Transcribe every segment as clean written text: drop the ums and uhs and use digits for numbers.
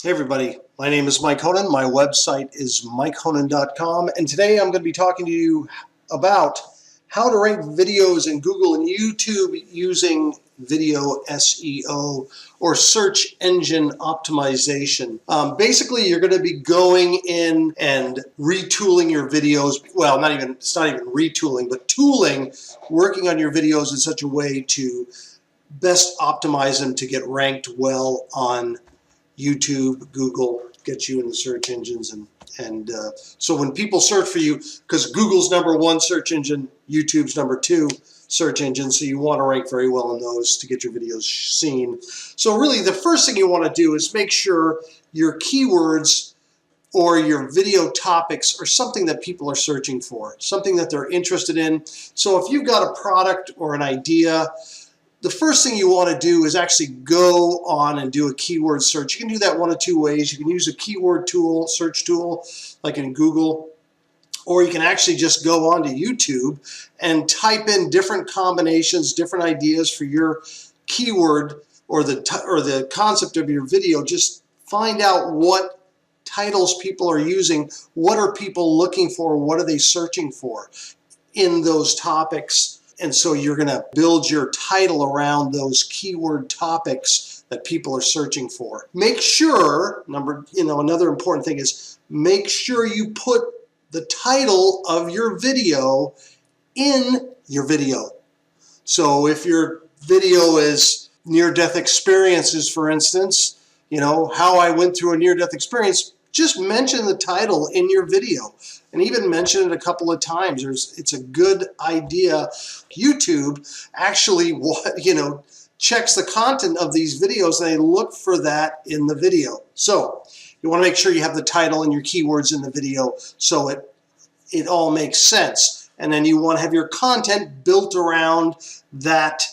Hey everybody, my name is Mike Honan. My website is mikehonan.com, and today I'm going to be talking to you about how to rank videos in Google and YouTube using video SEO or search engine optimization. Basically, you're going to be going in and retooling your videos. Well, it's not even retooling, but tooling, working on your videos in such a way to best optimize them to get ranked well on YouTube, Google, get you in the search engines, and so when people search for you, because Google's #1 search engine, YouTube's #2 search engine, so you want to rank very well in those to get your videos seen. So really, the first thing you want to do is make sure your keywords or your video topics are something that people are searching for, something that they're interested in. So if you've got a product or an idea, the first thing you want to do is actually go on and do a keyword search. You can do that one of two ways. You can use a keyword tool, search tool, like in Google, or you can actually just go on to YouTube and type in different combinations, different ideas for your keyword or the concept of your video. Just find out what titles people are using, what are people looking for, what are they searching for in those topics. And so you're going to build your title around those keyword topics that people are searching for. Make sure, another important thing is make sure you put the title of your video in your video. So if your video is near-death experiences, for instance, how I went through a near-death experience, just mention the title in your video and even mention it a couple of times. It's a good idea. YouTube actually, checks the content of these videos and they look for that in the video. So you want to make sure you have the title and your keywords in the video so it all makes sense. And then you want to have your content built around that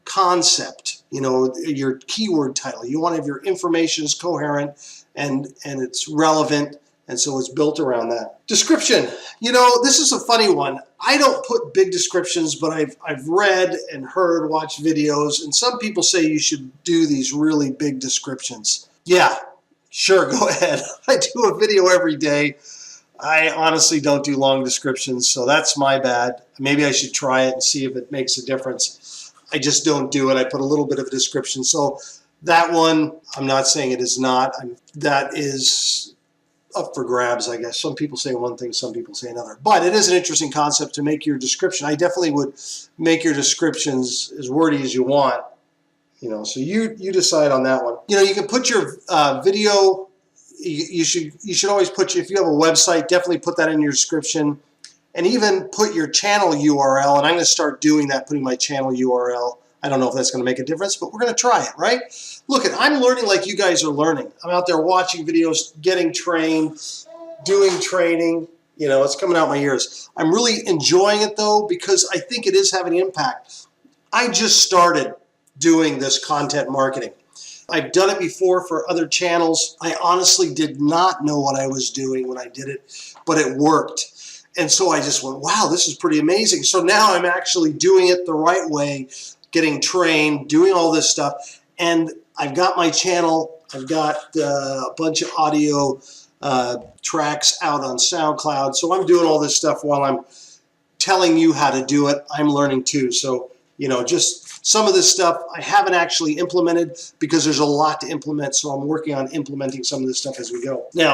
concept, your keyword title. You want to have your information is coherent and it's relevant, and so it's built around that. Description. This is a funny one. I don't put big descriptions, but I've read and heard, watched videos, and some people say you should do these really big descriptions. Yeah, sure, go ahead. I do a video every day. I honestly don't do long descriptions, so that's my bad. Maybe I should try it and see if it makes a difference. I just don't do it. I put a little bit of a description. So that one, I'm not saying it is not. That is up for grabs, I guess. Some people say one thing, some people say another. But it is an interesting concept to make your description. I definitely would make your descriptions as wordy as you want. So you decide on that one. You can put your video. You should always put, if you have a website, definitely put that in your description, and even put your channel URL. And I'm going to start doing that, putting my channel URL. I don't know if that's going to make a difference, but we're going to try it, right? Look, I'm learning like you guys are learning. I'm out there watching videos, getting trained, doing training. It's coming out my ears. I'm really enjoying it, though, because I think it is having an impact. I just started doing this content marketing. I've done it before for other channels. I honestly did not know what I was doing when I did it, but it worked. And so I just went, wow, this is pretty amazing. So now I'm actually doing it the right way, getting trained, doing all this stuff. And I've got my channel. I've got a bunch of audio tracks out on SoundCloud. So I'm doing all this stuff while I'm telling you how to do it. I'm learning too. So, just some of this stuff I haven't actually implemented because there's a lot to implement. So I'm working on implementing some of this stuff as we go. Now,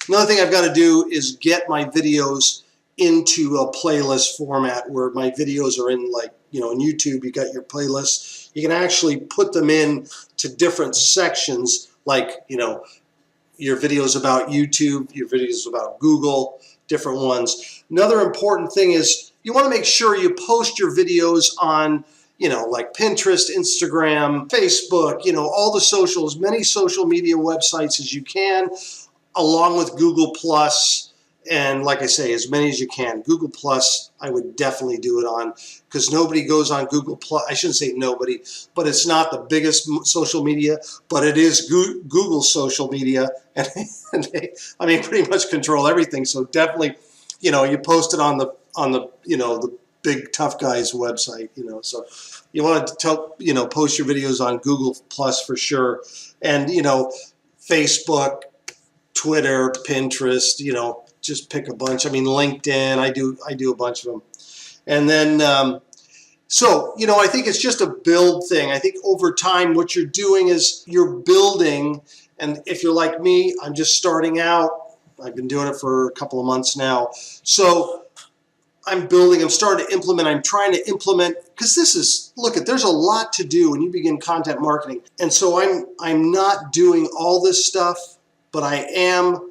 another thing I've got to do is get my videos into a playlist format where my videos are in, like, in YouTube, you got your playlists. You can actually put them in to different sections, like, your videos about YouTube, your videos about Google, different ones. Another important thing is you want to make sure you post your videos on, like Pinterest, Instagram, Facebook, all the socials, many social media websites as you can, along with Google Plus. And like I say, as many as you can. Google Plus, I would definitely do it on, because nobody goes on Google Plus. I shouldn't say nobody, but it's not the biggest social media, but it is Google social media, and they, pretty much control everything. So definitely, you post it on the the big tough guy's website. So you want to post your videos on Google Plus for sure, and Facebook, Twitter, Pinterest, you know, just pick a bunch. I mean, LinkedIn, I do a bunch of them. And then, so, you know, I think it's just a build thing. I think over time, what you're doing is you're building. And if you're like me, I'm just starting out. I've been doing it for a couple of months now. So I'm building, I'm starting to implement, I'm trying to implement, because this is, look, there's a lot to do when you begin content marketing. And so I'm not doing all this stuff, but I am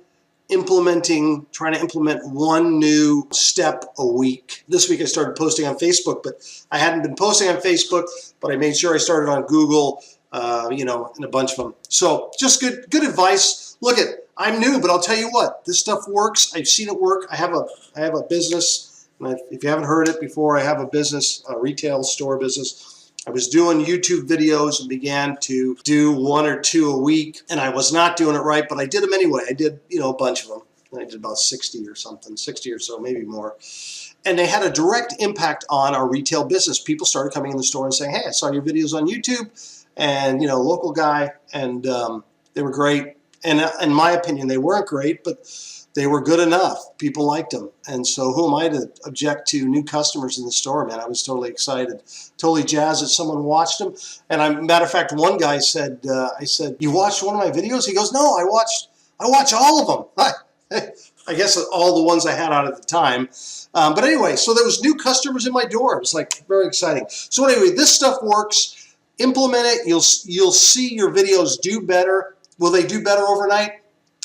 trying to implement one new step a week. This week I started posting on Facebook, but I hadn't been posting on Facebook, but I made sure I started on Google, you know, and a bunch of them. So just good advice. Look, I'm new, but I'll tell you what, this stuff works. I've seen it work. I have a business. And if you haven't heard it before, I have a business, a retail store business. I was doing YouTube videos and began to do 1 or 2 a week, and I was not doing it right, but I did them anyway. I did, you know, a bunch of them. I did about 60 or something, 60 or so, maybe more. And they had a direct impact on our retail business. People started coming in the store and saying, hey, I saw your videos on YouTube, and, you know, local guy, and they were great. And in my opinion, they weren't great, but they were good enough. People liked them. And so who am I to object to new customers in the store, man? I was totally excited, totally jazzed that someone watched them. And matter of fact, one guy said, I said, you watched one of my videos? He goes, no, I watch all of them. I guess all the ones I had out at the time. But anyway, so there was new customers in my door. It was like very exciting. So anyway, this stuff works. Implement it. You'll see your videos do better. Will they do better overnight?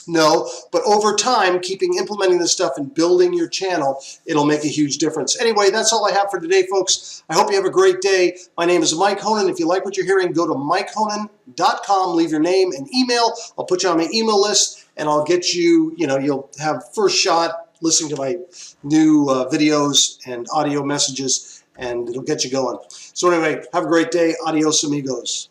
No, but over time, implementing this stuff and building your channel, it'll make a huge difference. Anyway, that's all I have for today, folks. I hope you have a great day. My name is Mike Honan. If you like what you're hearing, go to MikeHonan.com, leave your name and email. I'll put you on my email list, and I'll get you, you know, you'll have first shot listening to my new videos and audio messages, and it'll get you going. So anyway, have a great day. Adios, amigos.